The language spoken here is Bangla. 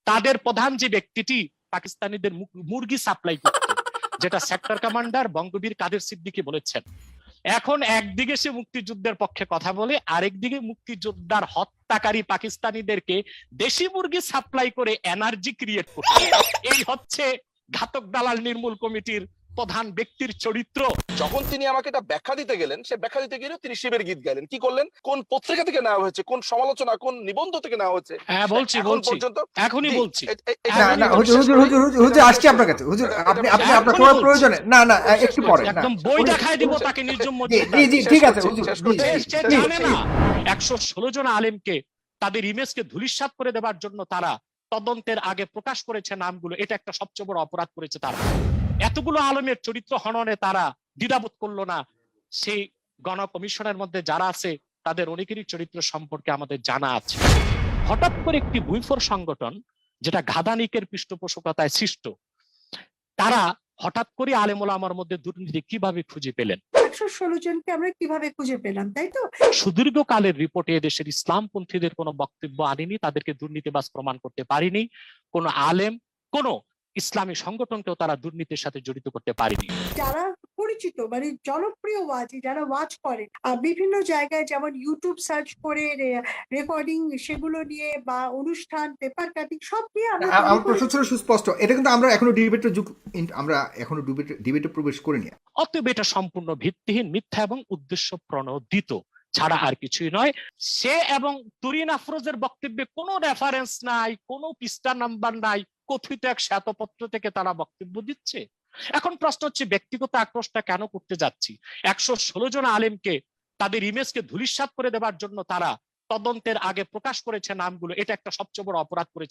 তাদের প্রধান যে ব্যক্তিটি পাকিস্তানিদের মুরগি সাপ্লাই করত, যেটা সেক্টর কমান্ডার বঙ্গবীর কাদের সিদ্দিকী বলেছেন। এখন একদিকে সে মুক্তিযুদ্ধের পক্ষে কথা বলে, আরেকদিকে মুক্তিযোদ্ধার হত্যাকারী পাকিস্তানিদেরকে দেশি মুরগি সাপ্লাই করে এনার্জি ক্রিয়েট করছে। এই হচ্ছে ঘাতক দালাল নির্মূল কমিটির প্রধান ব্যক্তির চরিত্র। যখন তিনি আমাকে এটা ব্যাখ্যা দিতে গেলেন, সে ব্যাখ্যা দিতে গেলে তিনি শিবের গীত গাইলেন। কি করলেন? কোন পত্রিকা থেকে নেওয়া হয়েছে, কোন সমালোচনা, কোন নিবন্ধ থেকে নেওয়া হয়েছে? হ্যাঁ বলছি এখনই বলছি। হুজুর আসছি আপনার কাছে। হুজুর আপনি আপনার সময় প্রয়োজনে না না একটু পরে একদম বই দেখায় দিব তাকে নির্জম মসজিদ। জি ঠিক আছে হুজুর। সে জানে না 116 জন আলেমকে তাদের ইমেজকে ধূলিসাৎ করে দেওয়ার জন্য তারা তদন্তের আগে প্রকাশ করেছে নামগুলো। এটা একটা সবচেয়ে বড় অপরাধ করেছে তারা। এতগুলো আলেমের চরিত্র হননে তারা দ্বিধাবোধ করলো না। সেই গণ কমিশনের মধ্যে যারা আছে তাদের অনেকেরই চরিত্র সম্পর্কে আমাদের জানা আছে। হঠাৎ করে একটি ভুইফোর সংগঠন, যেটা ঘাদানিকের পৃষ্ঠপোষকতায় সৃষ্ট, তারা হঠাৎ করে আলেম ওলামার মধ্যে দুর্নীতি কিভাবে খুঁজে পেলেন? 116 জনকে আমরা কিভাবে খুঁজে পেলাম, তাই তো? সুদীর্ঘকালের রিপোর্টে দেশের ইসলামপন্থীদের কোনো বক্তব্য আনেনি, তাদেরকে দুর্নীতিবাজ প্রমাণ করতে পারেনি। কোন আলেম, কোন ইসলামী সংগঠনকেও তারা দুর্নীতির সাথে জড়িত করতে পারেনি। যারা পরিচিত মানে জনপ্রিয় ওয়াজি, যারা ওয়াজ করে বিভিন্ন জায়গায়, যেমন ইউটিউব সার্চ করে রেকর্ডিং সেগুলো নিয়ে বা অনুষ্ঠান পেপার কাটিং সব নিয়ে আমার প্রশ্ন ছিল সুস্পষ্ট। এটা কিন্তু আমরা এখনো ডিবেটের যুগ, আমরা এখনো ডিবেটে প্রবেশ করিনি। অতএব এটা সম্পূর্ণ ভিত্তিহীন, মিথ্যা এবং উদ্দেশ্য প্রণোদিত ছাড়া আর কিছুই নয়। সে এবং তুরিন আফরোজের বক্তব্যে কোনো রেফারেন্স নাই, কোনো পৃষ্ঠা নাম্বার নাই, কথিত এক শ্বেতপত্র থেকে তারা বক্তব্য দিচ্ছে। এখন প্রশ্ন হচ্ছে, ব্যক্তিগত আক্রোশটা কেন করতে যাচ্ছি? 116 জন আলেমকে তাদের ইমেজকে ধূলিসাৎ করে দেওয়ার জন্য তারা তদন্তের আগে প্রকাশ করেছে নামগুলো। এটা একটা সবচেয়ে বড় অপরাধ করেছে।